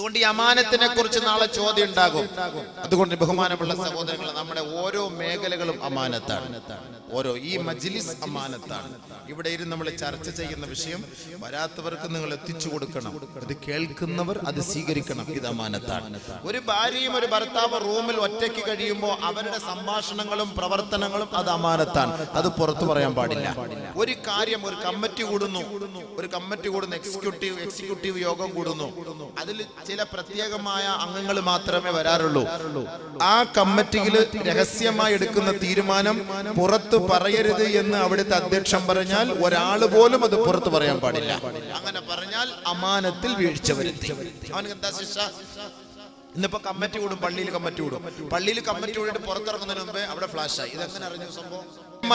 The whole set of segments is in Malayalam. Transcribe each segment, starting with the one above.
അതുകൊണ്ട് ഈ അമാനത്തിനെ കുറിച്ച് നാളെ ചോദ്യം ഉണ്ടാകും. അതുകൊണ്ട് ബഹുമാനമുള്ള സഹോദരങ്ങൾ, നമ്മുടെ ഓരോ മേഖലകളും അമാനത്താണ്. ഓരോ ഈ മജ്ലിസ് അമാനത്താണ്. ഇവിടെ ഇരുന്ന് നമ്മൾ ചർച്ച ചെയ്യുന്ന വിഷയം വരാത്തവർക്ക് നിങ്ങൾ എത്തിച്ചു കൊടുക്കണം. അത് കേൾക്കുന്നവർ അത് സ്വീകരിക്കണം. ഇത് അമാനത്താണ്. ഒരു ഭാര്യയും ഒരു ഭർത്താവ് റൂമിൽ ഒറ്റയ്ക്ക് കഴിയുമ്പോൾ അവരുടെ സംഭാഷണങ്ങളും പ്രവർത്തനങ്ങളും അത് അമാനത്താണ്. അത് പുറത്തു പറയാൻ പാടില്ല. ഒരു കാര്യം, ഒരു കമ്മിറ്റി കൂടുന്നു, എക്സിക്യൂട്ടീവ് യോഗം കൂടുന്നു. അതിൽ ചില പ്രത്യേകമായ അംഗങ്ങൾ മാത്രമേ വരാറുള്ളൂ. ആ കമ്മിറ്റിയിൽ രഹസ്യമായി എടുക്കുന്ന തീരുമാനം പുറത്ത് പറയരുത് എന്ന് അവിടുത്തെ അധ്യക്ഷൻ പറഞ്ഞാൽ ഒരാൾ പോലും അത് പുറത്തു പറയാൻ പാടില്ല. അങ്ങനെ പറഞ്ഞാൽ അമാനത്തിൽ വീഴ്ച വരുത്തി. അവന് എന്താ ശിക്ഷ? ഇന്നിപ്പോ കമ്മിറ്റി കൂടും, പള്ളിയിൽ കമ്മിറ്റി കൂടിയിട്ട് പുറത്തിറങ്ങുന്നതിന് മുമ്പേ അവിടെ ഫ്ലാഷായി. ഇതെങ്ങനെ അറിഞ്ഞു സംഭവം?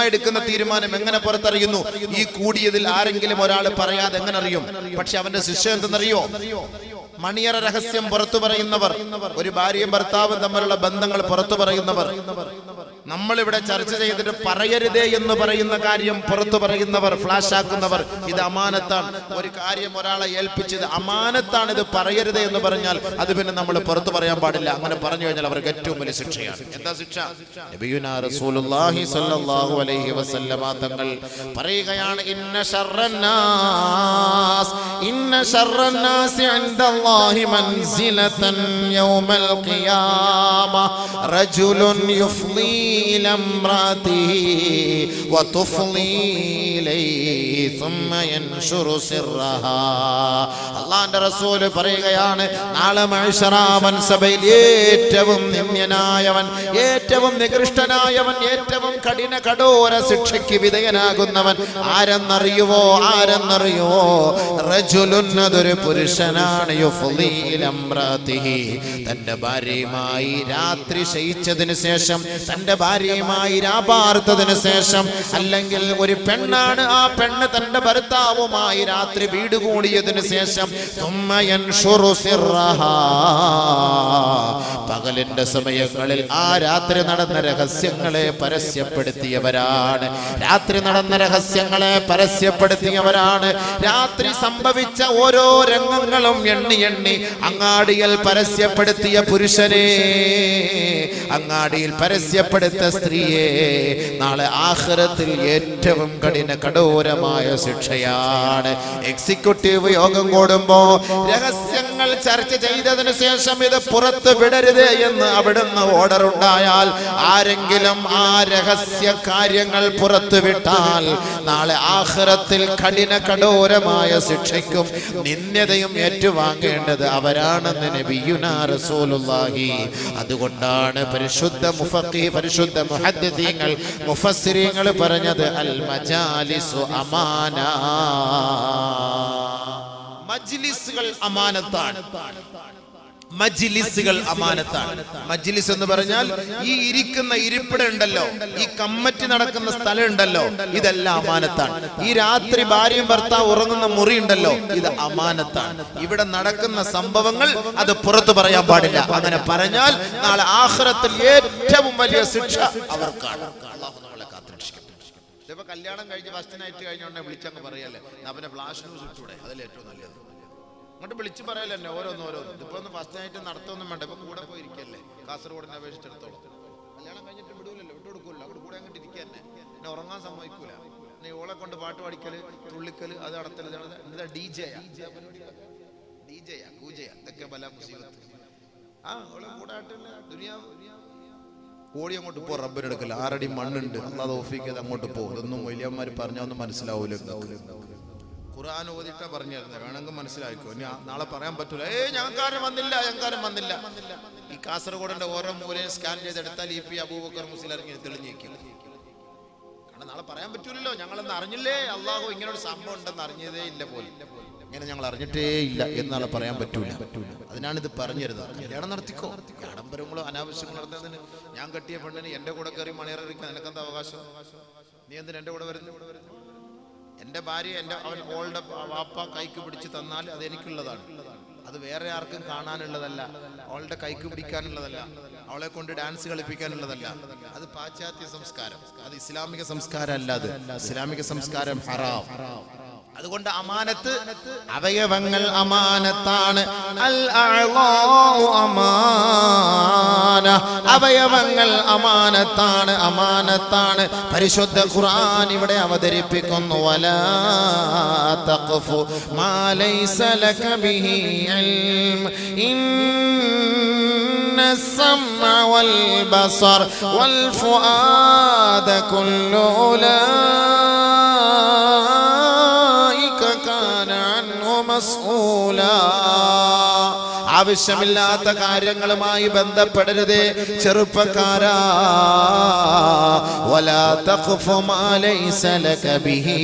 എടുക്കുന്ന തീരുമാനം എങ്ങനെ പുറത്തറിയുന്നു? ഈ കൂടിയതിൽ ആരെങ്കിലും ഒരാൾ പറയാതെ എങ്ങനെ അറിയും? പക്ഷെ അവന്റെ ശിക്ഷ എന്തെന്നറിയോ? മണിയറ രഹസ്യം പുറത്തു പറയുന്നവർ, ഒരു ഭാര്യയും ഭർത്താവും തമ്മിലുള്ള ബന്ധങ്ങൾ പുറത്തു പറയുന്നവർ, നമ്മളിവിടെ ചർച്ച ചെയ്തിട്ട് പറയരുതേ എന്ന് പറയുന്ന കാര്യം പുറത്തു പറയുന്നവർ, ഫ്ലാഷ് ആക്കുന്നവർ, ഇത് അമാനത്താണ്. ഒരു കാര്യം ഒരാളെ ഏൽപ്പിച്ചത് അമാനത്താണ്, ഇത് പറയരുതേ എന്ന് പറഞ്ഞാൽ അത് പിന്നെ നമ്മൾ പുറത്തു പറയാൻ പാടില്ല. അങ്ങനെ പറഞ്ഞു കഴിഞ്ഞാൽ അവർക്ക് ഏറ്റവും വലിയ ശിക്ഷയാണ്. എന്താ ശിക്ഷ? നബിയുനാ റസൂലുള്ളാഹി സ്വല്ലല്ലാഹു അലൈഹി വസല്ലമ തങ്ങൾ പറയുകയാണ്, ഇന്ന ശർറന്നാസ് ഇൻദല്ലാഹി മൻസിലതൻ യൗമൽ ഖിയാമ റജുലുൻ യുഫ്ളി إلى امرأته وتفضي إليه ثم ينشر سرها. അല്ലാഹുവിന്റെ റസൂൽ പറയുകയാണ്, നാളെ മഹ്ശറാവൻ സഭയിൽ ഏറ്റവും നിന്ദ്യനായവൻ, ഏറ്റവും നികൃഷ്ടനായവൻ, ഏറ്റവും കഠോര ശിക്ഷയ്ക്ക് വിധേയനാകുന്നവൻ ആരെന്നറിയുവോ? റജുലുൻ, അതൊരു പുരുഷനാണ്, യുഫ്ളി ഇല ഇംറഅതിഹി, തന്റെ ഭാര്യയുമായി രാത്രി ശയിച്ചതിന് ശേഷം, തന്റെ ഭാര്യയുമായി രാപാർത്തതിന് ശേഷം, അല്ലെങ്കിൽ ഒരു പെണ്ണാണ്, ആ പെണ്ണ് തന്റെ ഭർത്താവുമായി രാത്രി വീട് കൂടിയതിനു ശേഷം, പകലിന്റെ സമയങ്ങളിൽ ആ രാത്രി നടന്ന രഹസ്യങ്ങളെ പരസ്യപ്പെടുത്തിയവരാണ്. രാത്രി സംഭവിച്ച ഓരോ രംഗങ്ങളും എണ്ണി അങ്ങാടിയിൽ പരസ്യപ്പെടുത്തിയ പുരുഷനെ, അങ്ങാടിയിൽ പരസ്യപ്പെടുത്ത സ്ത്രീയെ നാളെ ആഖിറത്തിൽ ഏറ്റവും കഠോരമായ ശിക്ഷയാണ്. എക്സിക്യൂട്ടീവ് യോഗം കൂടുമ്പോ രഹസ്യങ്ങൾ ചർച്ച ചെയ്തതിനു ശേഷം ഇത് പുറത്ത് വിടരുത് എന്ന് അവിടുന്ന് ഓർഡർ ഉണ്ടായാൽ, ആരെങ്കിലും ആ രഹസ്യ കാര്യങ്ങൾ പുറത്തു വിട്ടാൽ നാളെ ആഖിറത്തിൽ കഠോരമായ ശിക്ഷയ്ക്കും നിന്ദ്യതയും ഏറ്റുവാങ്ങേണ്ടത് അവരാണെന്ന് നബിയുനാ റസൂലുള്ളാഹി. അതുകൊണ്ടാണ് പരിശുദ്ധ മുഹദ്ദിഥീങ്ങൾ, മുഫസ്സിരീങ്ങൾ പറഞ്ഞത് അൽ മജാലിസു അമാന. മജ്ലിസുകൾ അമാനത്താണ്. മജ്ലിസ് എന്ന് പറഞ്ഞാൽ ഈ ഇരിക്കുന്ന ഇരിപ്പിടം ഉണ്ടല്ലോ, ഈ കമ്മിറ്റി നടക്കുന്ന സ്ഥലം ഉണ്ടല്ലോ, ഇതെല്ലാം അമാനത്താണ്. ഈ രാത്രി ഭാര്യയും ഭർത്താവ് ഉറങ്ങുന്ന മുറി ഉണ്ടല്ലോ, ഇത് അമാനത്താണ്. ഇവിടെ നടക്കുന്ന സംഭവങ്ങൾ അത് പുറത്തു പറയാൻ പാടില്ല. അങ്ങനെ പറഞ്ഞാൽ നാളെ ആഖിറത്തിൽ ഏറ്റവും വലിയ ശിക്ഷ അവർക്കാണ്. അല്ലാഹു നമ്മളെ കാത്തുരക്ഷിക്കട്ടെ. ഇപ്പൊ കല്യാണം കഴിഞ്ഞ് ഫസ്റ്റ് നൈറ്റ് കഴിഞ്ഞോണ്ടേ വിളിച്ചങ്ങ് പറയല്ലേ, അവനെ ഫ്ലാഷ് ന്യൂസ് ഇട്ടൂടെ, അതിൽ ഏറ്റവും നല്ലത്. അങ്ങോട്ട് വിളിച്ച് പറയല്ലേ ഓരോന്ന്. ഇതിപ്പോ ഒന്ന് ഫസ്റ്റ് നൈറ്റ് നടത്തൊന്നും വേണ്ട, ഇപ്പൊ കൂടെ പോയിരിക്കല്ലേ. കാസർഗോഡിനെ അപേക്ഷിച്ചിടത്തോളം കല്യാണം കഴിഞ്ഞിട്ട് വിടൂലല്ലോ, വിട്ടുകൊടുക്കൂല്ലോ, അവിടെ കൂടെ അങ്ങോട്ട് ഇരിക്കന്നെ. എന്നെ ഉറങ്ങാൻ സമ്മതിക്കൂല. പിന്നെ ഓളെ കൊണ്ട് പാട്ട് പാടിക്കല്, തുള്ളിക്കല്, അത് നടത്തല്, എന്താ ഡിജെയാ കൂജയാ, ഇതൊക്കെ പല മുസീബത്ത്. ഓളെ കൂടെ ദുനിയാവ് ഓടി അങ്ങോട്ട് പോ, റബ്ബിനെടുക്കല. 6 അടി മണ്ണുണ്ട്, അല്ലാതെ ഓഫിക്കത് അങ്ങോട്ട് പോകും. ഇതൊന്നും വലിയന്മാര് പറഞ്ഞൊന്നും മനസ്സിലാവൂല. ഖുർആൻ ഓതിട്ടാ പറഞ്ഞിരുന്നത്, വേണമെങ്കിൽ മനസ്സിലായിക്കോ. ഇനി നാളെ പറയാൻ പറ്റൂല, ഞങ്ങൾക്കാരും വന്നില്ല. ഈ കാസർഗോഡിന്റെ ഓരോ മൂലയും സ്കാൻ ചെയ്തെടുത്താൽ EP അബൂബക്കർ മുസ്ലിം ഇറങ്ങി തെളിഞ്ഞേക്കും. കാരണം നാളെ പറയാൻ പറ്റൂലല്ലോ. ഞങ്ങളെന്ന് അറിഞ്ഞില്ലേ, അള്ളാഹു ഇങ്ങനെ ഒരു സംഭവം ഉണ്ടെന്ന് അറിഞ്ഞതേ ഇല്ല പോലും, ഇങ്ങനെ ഞങ്ങൾ അറിഞ്ഞിട്ടേ ഇല്ല എന്നാളെ പറയാൻ പറ്റൂല. അതിനാണ് ഇത് പറഞ്ഞിരുന്നത്. കല്യാണം നടത്തിക്കോ, ആഡംബരങ്ങളോ അനാവശ്യങ്ങളോ നടത്തുന്നതിന്. ഞാൻ കെട്ടിയ പെണ്ണിന് എന്റെ കൂടെ കയറി മണിയറിയിക്കാൻ നിനക്കെന്താ അവകാശം? നീ എന്തിന് എന്റെ കൂടെ വരുന്നു? എന്റെ ഭാര്യ അവൻ ഓളുടെ വാപ്പ കൈക്ക് പിടിച്ച് തന്നാൽ അത് എനിക്കുള്ളതാണ്. അത് വേറെ ആർക്കും കാണാനുള്ളതല്ല, അവളുടെ കൈക്ക് പിടിക്കാനുള്ളതല്ല, അവളെ കൊണ്ട് ഡാൻസ് കളിപ്പിക്കാനുള്ളതല്ല. അത് പാശ്ചാത്യ സംസ്കാരം, അത് ഇസ്ലാമിക സംസ്കാരം അല്ല. അത് ഇസ്ലാമിക സംസ്കാരം ഹറാം. അതുകൊണ്ട് അമാനത്ത് അവയവങ്ങൾ അമാനത്താണ്. അൽ അഅ്ളാഉ അമാന, അവയവങ്ങൾ അമാനത്താണ്, അമാനത്താണ്. പരിശുദ്ധ ഖുർആൻ ഇവിടെ അവതരിപ്പിക്കുന്നു വലാ തഖഫു മാ ലൈസ ലക ബിഹി ഇൽം ഇന്ന السمع والبصر والفؤاد كل أولئك كان عنه مسؤولا. ആവശ്യമില്ലാത്ത കാര്യങ്ങളുമായി ബന്ധപ്പെടരുതേ ചെറുപ്പക്കാരാ. വലാ തഖ്ഫു മാ ലൈസ ലക ബിഹി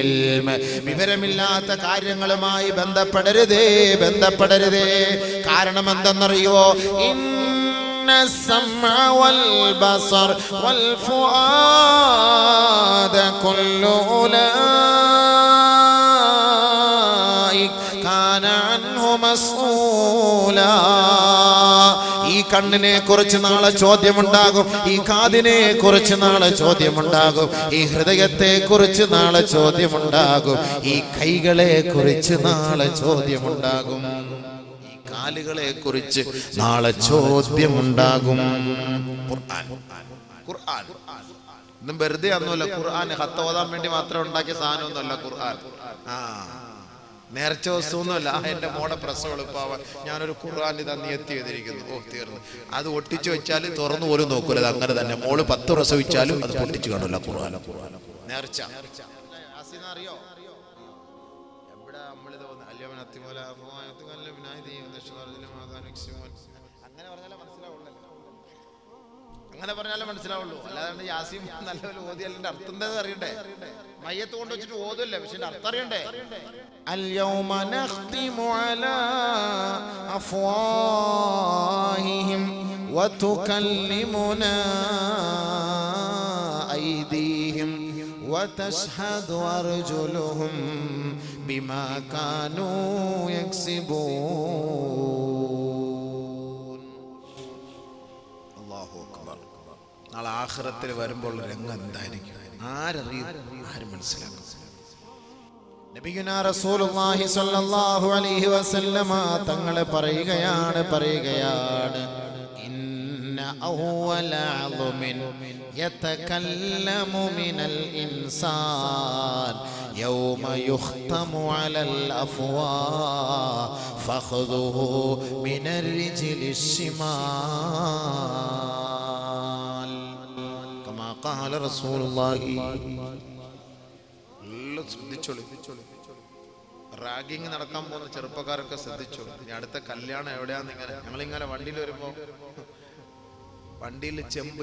ഇൽം, വിവരമില്ലാത്ത കാര്യങ്ങളുമായി ബന്ധപ്പെടരുതേ, ബന്ധപ്പെടരുതേ. കാരണം എന്തെന്നറിയോ? ഇന്ന السمع والبصر والفؤاد كل أولئك كان عنه مسؤولا. ഈ കണ്ണിനെ കുറിച്ച് നാളെ ചോദ്യമുണ്ടാകും, ഈ കാതിനെ കുറിച്ച് നാളെ ചോദ്യമുണ്ടാകും, ഈ ഹൃദയത്തെ കുറിച്ച് നാളെ ചോദ്യമുണ്ടാകും, ഈ കൈകളെ കുറിച്ച് നാളെ ചോദ്യമുണ്ടാകും, ഈ കാലുകളെ കുറിച്ച് നാളെ ചോദ്യമുണ്ടാകും. ഖുർആൻ ഖുർആൻ ഇന്നും വെറുതെ ഒന്നുമല്ല. ഖുർആൻ ഹത്ത് ഓതാൻ വേണ്ടി മാത്രം ഉണ്ടാക്കിയ സാധനമൊന്നുമല്ല ഖുർആൻ. നേർച്ച വസ്തുവൊന്നുമല്ല. എന്റെ മോടെ പ്രസവം എളുപ്പമാവാൻ ഞാനൊരു ഖുർആൻ ഇതാ നിയത്തി ചെയ്തിരിക്കുന്നു. ഓ തീർന്നു. അത് ഒട്ടിച്ചു വെച്ചാൽ തുറന്നു പോലും നോക്കൂല. അത് അങ്ങനെ തന്നെ. മോള് 10 പ്രസവിച്ചാലും അത് പൊട്ടിച്ചു കാണില്ല ഖുർആൻ. നേർച്ച അറിയോ? എവിടെ നമ്മളിത് അങ്ങനെ പറഞ്ഞാലേ മനസ്സിലാവുള്ളൂ. അല്ലാതെ യാസീൻ നല്ലപോലെ ഓതി അല്ലെ അർത്ഥം എന്താ അറിയണ്ടേ? മയ്യത്ത് കൊണ്ട് വെച്ചിട്ട് ഓതല്ലേ, പക്ഷെ അർത്ഥം അറിയണ്ടേ? اليوم نختم على أفواههم وتكلمنا أيديهم وتشهد أرجلهم بما كانوا يكسبون. الله أكبر. നാളെ ആഖിറത്തിൽ വരുമ്പോൾ രംഗം എന്തായിരിക്കും? ആരറിയും? ആരും മനസ്സിലാക്കും? നബിയുനാ റസൂലുള്ളാഹി സ്വല്ലല്ലാഹു അലൈഹി വസല്ലമ തങ്ങൾ പറയുകയാണ് ഇന്ന അവ്വല അളുമിൻ യതകല്ലമു മിനൽ ഇൻസാൻ യൗമ യുഖ്തമു അലൽ അഫ്വാഹ് ഫഖദുഹു മിനർ റിജ്ലിശ് ശിമാൽ കമാ ഖാല റസൂലുള്ളാഹി. ശ്രദ്ധിച്ചോളൂ. റാഗിങ് നടക്കാൻ പോകുന്ന ചെറുപ്പക്കാരൊക്കെ ശ്രദ്ധിച്ചോളൂ. ഇനി അടുത്ത കല്യാണം എവിടെയാന്ന് ഞങ്ങളിങ്ങനെ വണ്ടിയിൽ വരുമ്പോ വണ്ടിയിൽ ചെമ്പ്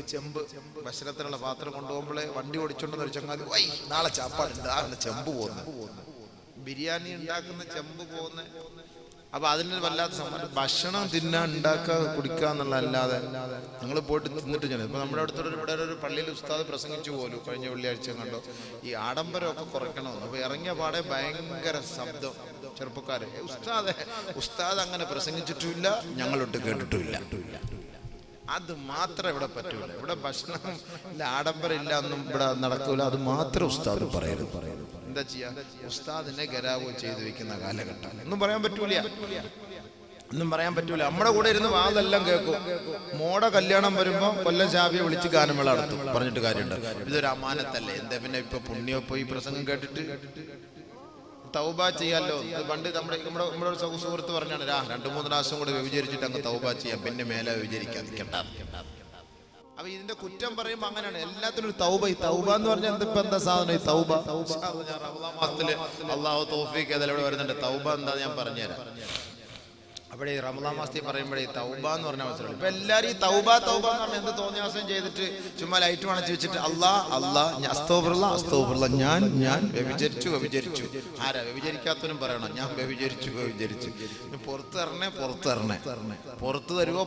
ഭക്ഷണത്തിനുള്ള പാത്രം കൊണ്ടുപോകുമ്പോഴേ വണ്ടി ഓടിച്ചോണ്ടെന്ന് ഒരു ചങ്ങാതി വൈ നാളെ ചാപ്പാടുണ്ട്, ചെമ്പ് പോകുന്നു, ബിരിയാണി ഉണ്ടാക്കുന്ന ചെമ്പ് പോകുന്ന. അപ്പൊ അതിന് വല്ലാത്ത സമയം ഭക്ഷണം തിന്നാൻ ഉണ്ടാക്കുക കുടിക്കുക എന്നുള്ളതല്ലാതെ ഞങ്ങൾ പോയിട്ട് തിന്നിട്ട് ഞാൻ ഇപ്പൊ നമ്മുടെ അടുത്തൊരു ഇവിടെ ഒരു പള്ളിയിൽ ഉസ്താദ് പ്രസംഗിച്ചു പോലും കഴിഞ്ഞ വെള്ളിയാഴ്ച കണ്ടോ. ഈ ആഡംബരമൊക്കെ കുറയ്ക്കണമെന്ന്. അപ്പൊ ഇറങ്ങിയ പാടെ ഭയങ്കര ശബ്ദം. ചെറുപ്പക്കാരെ ഉസ്താദ് അങ്ങനെ പ്രസംഗിച്ചിട്ടുമില്ല, ഞങ്ങളൊട്ട് കേട്ടിട്ടുമില്ല. അത് മാത്രം ഇവിടെ പറ്റൂല. ഇവിടെ ഭക്ഷണം ഇല്ല, ആഡംബരം ഇല്ല ഒന്നും ഇവിടെ നടക്കൂല. അത് മാത്രം ഉസ്താദ് പറയരുത്. എന്താ ചെയ്യാ? ഉസ്താദിനെ ഗരാവോ ചെയ്തു വെക്കുന്ന കാലഘട്ടം. ഒന്നും പറയാൻ പറ്റൂല, ഒന്നും പറയാൻ പറ്റൂല. നമ്മുടെ കൂടെ ഇരുന്ന് വാതെല്ലാം കേൾക്കും. മോടെ കല്യാണം വരുമ്പോ കൊല്ലം ശാബിയെ വിളിച്ച് ഗാനമേള നടത്തും. പറഞ്ഞിട്ട് കാര്യമുണ്ട്? ഇതൊരു അമാനത്തല്ലേ? എന്താ പിന്നെ ഇപ്പൊ പുണ്യോ ഈ പ്രസംഗം കേട്ടിട്ട് തൗബ ചെയ്യാലോ. പണ്ട് നമ്മുടെ ഒരു സുഹൃത്ത് പറഞ്ഞാണ് 2-3 പ്രാവശ്യം കൂടെ വ്യഭിചരിച്ചിട്ട് അങ്ങ് തൗബ ചെയ്യാം, പിന്നെ മേലെ വ്യഭിചരിക്കാതിരിക്കണ്ട. അപ്പൊ ഇതിന്റെ കുറ്റം പറയുമ്പോ അങ്ങനെയാണ്. എല്ലാത്തിനും ഒരു തൗബ. ഈ തൗബ എന്ന് പറഞ്ഞാൽ എന്താ സാധനം? ഈ തൗബ റമളാൻ മാസത്തില് അള്ളാഹു തൗഫീഖ് ഏതായാലും ഇവിടെ വരുന്നുണ്ട്. തൗബ എന്താ ഞാൻ പറഞ്ഞുതരാം. അവിടെ ഈ റമളാൻ മാസത്തിൽ പറയുമ്പോഴേ തൗബ എന്ന് പറഞ്ഞാൽ മനസ്സിലാവും. ഇപ്പൊ എല്ലാരും ഈ തൗബ എന്ന് പറഞ്ഞാൽ എന്ത് തോന്നിയാസം ചെയ്തിട്ട് ചുമ്മാ ലൈറ്റ് അണച്ച് വെച്ചിട്ട് അസ്തഗ്ഫിറുല്ലാഹ് ഞാൻ വ്യഭിചരിച്ചു. ആരാ വ്യഭിചരിക്കാത്തവനും പറയണം ഞാൻ വ്യഭിചരിച്ചു. പുറത്ത് തരുമോ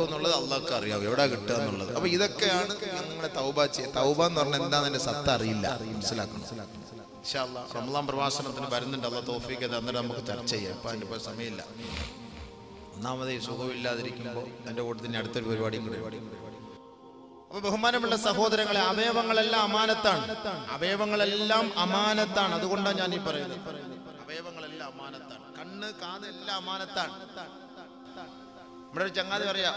എന്നുള്ളത് അള്ളാഹ്ക്ക് അറിയാവും, എവിടെ കിട്ടുക എന്നുള്ളത്. അപ്പൊ ഇതൊക്കെയാണ് നിങ്ങളെ തൗബ ചെയ്യുക. തൗബ എന്ന് പറഞ്ഞാൽ എന്താണെന്ന് സത്ത അറിയില്ല, മനസ്സിലാക്കണം. ഇൻഷാ അല്ലാഹ് റമളാൻ പ്രഭാഷണത്തിന് വരുന്നുണ്ട്. അള്ളാഹ് തൗഫീഖ് ചെയ്ത് അന്നേരം നമുക്ക് ചർച്ച ചെയ്യാം. ഇപ്പൊ അതിന്റെ സമയമില്ല. ഒന്നാമത് ഈ സുഖമില്ലാതിരിക്കുമ്പോൾ എൻ്റെ കൂട്ടത്തിന് അടുത്തൊരു പരിപാടിയും കൂടി. അപ്പൊ ബഹുമാനമുള്ള സഹോദരങ്ങളെ, അവയവങ്ങളെല്ലാം അമാനത്താണ്. അവയവങ്ങളെല്ലാം അമാനത്താണ്. അതുകൊണ്ടാണ് ഞാൻ ഈ പറയുന്നത്. അവയവങ്ങളെല്ലാം അമാനത്താണ്. കണ്ണ്, കാത് എല്ലാം അമാനത്താണ്. നമ്മുടെ ഒരു ചങ്ങാതി പറയാ,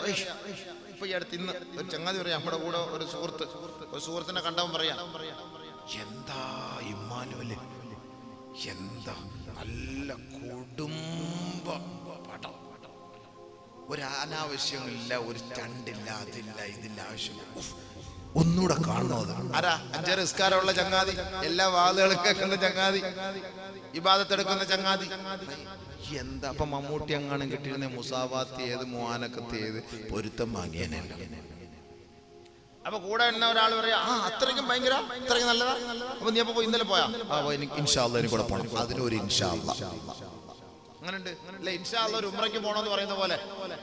ഇപ്പൊ ഈ അടുത്ത് ഇന്ന് ഒരു ചങ്ങാതി പറയാ, നമ്മുടെ കൂടെ ഒരു സുഹൃത്തിനെ കണ്ടവൻ പറയാ, എന്താ ഇമ്മാനുവല്, എന്താ നല്ല കുടുംബ പടം, ഒരു അനാവശ്യമില്ല, ഒരു ചണ്ടില്ല, അതില്ല, ഇതില്ല, ആവശ്യമില്ല. ഒന്നുകൂടെ കാണണോ? ആരാ? 5 നിസ്കാരമുള്ള ചങ്ങാതി, എല്ലാ വാതുകളും കേൾക്കുന്ന ചങ്ങാതി, ഇബാദത്തെടുക്കുന്ന ചങ്ങാതി. എന്താ അപ്പൊ മമ്മൂട്ടി അങ്ങാനും കിട്ടിയിരുന്ന മുസാവാത്ത് ഏത്, മുആനക്കത്ത് ഏത്, പൊരുത്തം വാങ്ങിയനല്ല. അപ്പൊ കൂടെ എന്ന ഒരാൾ പറയാ, അത്രയ്ക്കും ഭയങ്കര, അത്രയ്ക്കും നല്ലതാ. അപ്പൊ നീ അപ്പൊ ഇന്നലെ പോയാ? എനിക്ക് ഇൻഷാ അല്ലാഹ് എനിക്ക് കൂടെ പോകണം. അതിനൊരു ഇൻഷാ അല്ലാഹ് അങ്ങനെയുണ്ട് അല്ലെ? ഇൻഷാ അല്ലാഹ് ഒരു ഉംറയ്ക്ക് പോകണമെന്ന് പറയുന്ന പോലെ,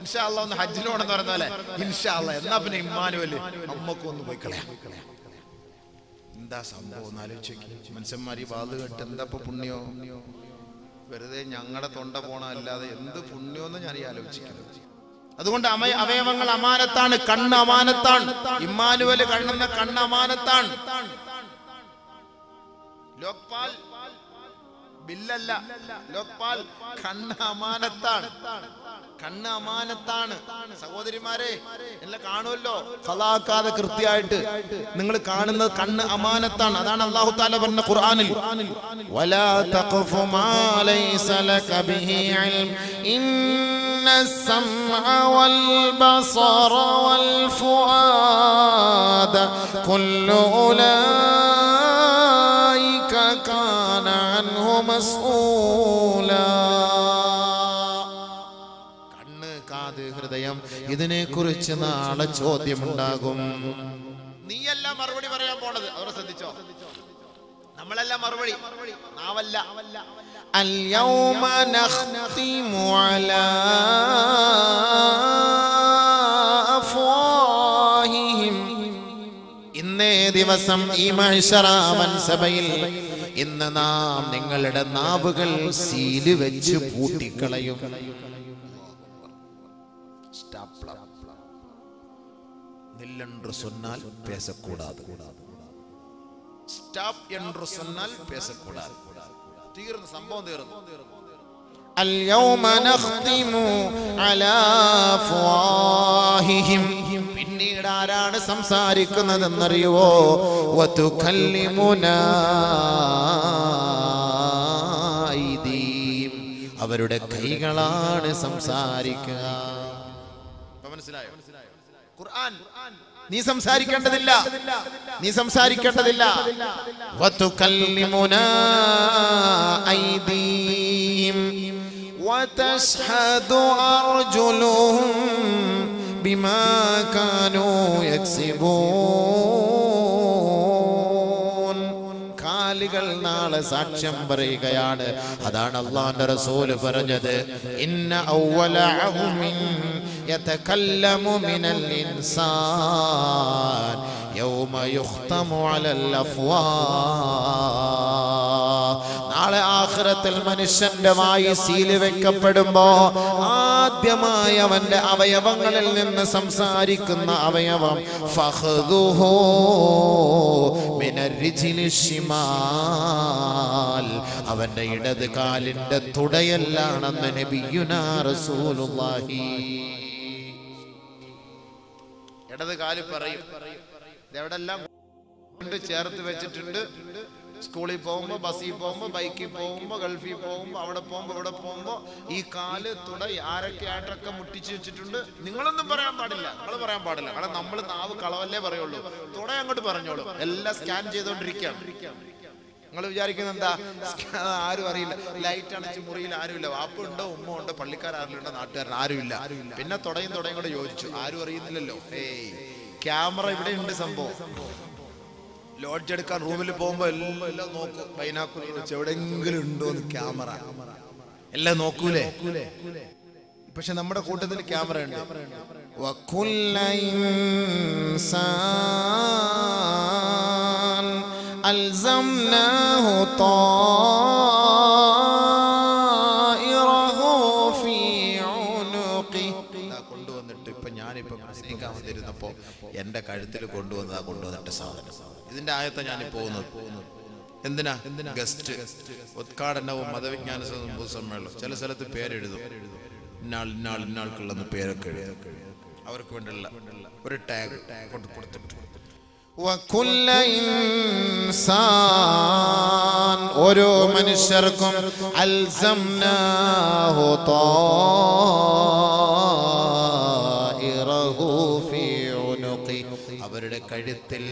ഇൻഷാ അല്ലാഹ് ഒന്ന് ഹജ്ജിന് പോകണമെന്ന് പറയുന്ന പോലെ, ഇൻഷാ അല്ലാഹ് എന്നാ പിന്നെ ഇമ്മാനുവല് അമ്മക്കും ഒന്ന് പോയി കളയാം. എന്താ സംഭവം ഒന്ന് ആലോചിച്ച്. മനുഷ്യന്മാർ ഈ വാത് കേട്ട് എന്താ ഇപ്പൊ പുണ്യോ? വെറുതെ ഞങ്ങളുടെ തൊണ്ട പോണ അല്ലാതെ എന്ത് പുണ്യോന്ന് ഞാൻ ഈ ആലോചിക്കുന്നത്. അതുകൊണ്ട് അവയവങ്ങൾ അമാനത്താണ്. കണ്ണ് അമാനത്താണ്. ഇമ്മാനുവല് കണ്ണുന്ന കണ്ണ് അമാനത്താണ്. ലോക്പാൽ ബില്ലല്ല, ലോക്പാൽ കണ്ണ് അമാനത്താണ്. കണ്ണ് അമാനത്താണ്. സഹോദരിമാരെ എല്ലാം കാണുമല്ലോ, ഖലാക്കാതെ കൃത്യമായിട്ട് നിങ്ങൾ കാണുന്നത് കണ്ണ് അമാനത്താണ്. അതാണ് അല്ലാഹു തആല പറഞ്ഞ ഖുർആനിൽ, വലാ തഖഫു മാ ലൈസ ലക ബിഹി ഇൽം ഇന്നസ് സമഅ വൽ ബസറ വൽ ഫുആദ കുല്ലു ഉലൈക കാന അൻഹു മസ്ഊലാ. ഹൃദയം, ഇതിനെ കുറിച്ച് നാളെ ചോദ്യമുണ്ടാകും. നീയല്ല മറുപടി പറയാൻ പോണത്. അവരെ ശ്രദ്ധിച്ചോ, നമ്മളല്ല മറുപടി, നാവല്ല. അൽയൗമ നഖ്തിമു അലാ അഫ്വാഹിഹിം. ഇന്നേ ദിവസം ഈ മഹ്ശറ വൻസഭയിൽ ഇന്ന് നാം നിങ്ങളുടെ നാവുകൾ സീല് വെച്ച് പൂട്ടിക്കളയും. നില്ലെன்று சொன்னால் பேசக்கூடாது. സ്റ്റോപ്പ് என்று சொன்னால் பேசக்கூடாது. തീർന്നു, സംഭവം തീർന്നു. اليوم نختم على أفواههم. പിന്നീട് ആരാണ് സംസാരിക്കുന്നതെന്നറിയുവോ? വതുകല്ലിമുനാ ഐദീം. അവരുടെ കൈകളാണ് സംസാരിക്കുക. മനസ്സിലായോ? ഖുർആൻ നീ സംസാരിക്കേണ്ടതില്ല, നീ സംസാരിക്കേണ്ടതില്ല. വതുകല്ലിമുനാ ഐദീം വതശ്ഹദു അർജുലുഹും ബിമാ കാനൂ യക്സിബൂൻ. കാലുകൾ നാളെ സാക്ഷ്യം പറയുകയാണ്. അതാണ് അല്ലാഹുവിന്റെ റസൂൽ പറഞ്ഞത്, ഇന്ന അവ്വല അഹ്മിൻ യതകല്ലമു മിനൽ ഇൻസാൻ യൗമ യുഖ്തമു അലൽ അഫ്വാഹ്. നാളെ ആഖിറത്തിൽ മനുഷ്യന്റെ വായി സീല് വെക്കപ്പെടുമ്പോ ആദ്യമായി അവന്റെ അവയവങ്ങളിൽ നിന്ന് സംസാരിക്കുന്ന അവയവം ഫഖ്ദുഹു മിനർ റിജ്ലി ശിമാൽ, അവന്റെ ഇടത് കാലിന്റെ തുടയല്ലാണെന്ന് നബിയുനാ റസൂലുള്ളാഹി. ഇടത് കാല് പറയും. ഇതെവിടെല്ലാം കൊണ്ട് ചേർത്ത് വെച്ചിട്ടുണ്ട്. സ്കൂളിൽ പോകുമ്പോ, ബസ്സിൽ പോകുമ്പോ, ബൈക്കിൽ പോകുമ്പോ, ഗൾഫിൽ പോകുമ്പോ, അവിടെ പോകുമ്പോ, ഇവിടെ പോകുമ്പോ ഈ കാല് തുട ആരൊക്കെ മുട്ടിച്ചു വെച്ചിട്ടുണ്ട്. നിങ്ങളൊന്നും പറയാൻ പാടില്ല, നിങ്ങൾ പറയാൻ പാടില്ല. കാരണം നമ്മൾ നാവ് കളവല്ലേ പറയുള്ളൂ. തുട അങ്ങോട്ട് പറഞ്ഞോളൂ. എല്ലാം സ്കാൻ ചെയ്തോണ്ടിരിക്കുകയാണ്. നിങ്ങൾ വിചാരിക്കുന്നത് എന്താ? ആരും അറിയില്ല. ലൈറ്റ് അണച്ച് മുറിയിൽ ആരുമില്ല. വാപ്പ ഉണ്ടോ, ഉമ്മ ഉണ്ടോ, പള്ളിക്കാരുണ്ടോ, നാട്ടുകാരൻ ആരുമില്ല. പിന്നെ തുടയും കൂടെ യോജിച്ചു. ആരും അറിയുന്നില്ലല്ലോ. ക്യാമറ ഇവിടെ ഉണ്ട്. സംഭവം ലോഡ്ജ് എടുക്കാൻ റൂമിൽ പോകുമ്പോ എല്ലാം നോക്കും. ബൈനാക്കുലർ വെച്ച് എവിടെയെങ്കിലും ഉണ്ടോ എന്ന് ക്യാമറ എല്ലാം നോക്കൂലേ? പക്ഷെ നമ്മുടെ കൂട്ടത്തിൽ ക്യാമറ ഉണ്ട്. വകുല്ല ഇൻസാൻ അൽസംനാഹു തായിറഹു ഫീ ഉനുഖി കൊണ്ടുവന്നിട്ട് ഇപ്പൊ ഞാനിപ്പോ പ്രസംഗിക്കാൻ വന്നിരുന്നപ്പോ എന്റെ കഴുത്തിൽ കൊണ്ടുവന്നിട്ട് സാധനം. ഇതിന്റെ ആയത്ത ഞാനിപ്പോ പോകുന്നത് എന്തിനാ? ഗസ്റ്റ് ഉദ്ഘാടനവും മതവിജ്ഞാന സമ്മേളനം. ചില സ്ഥലത്ത് പേരെഴുതും, ഇന്നാൾക്കുള്ള പേരൊക്കെ എഴുതും. അവർക്ക് വേണ്ടിയുള്ള ഒരു ടാഗ് കൊടുത്തിട്ട് وكل إنسان ഓരോ മനുഷ്യർക്കും അൽസംനാഹു ത്വാഇറഹു ഫീ ഉനുഖി, അവരുടെ കഴുത്തിൽ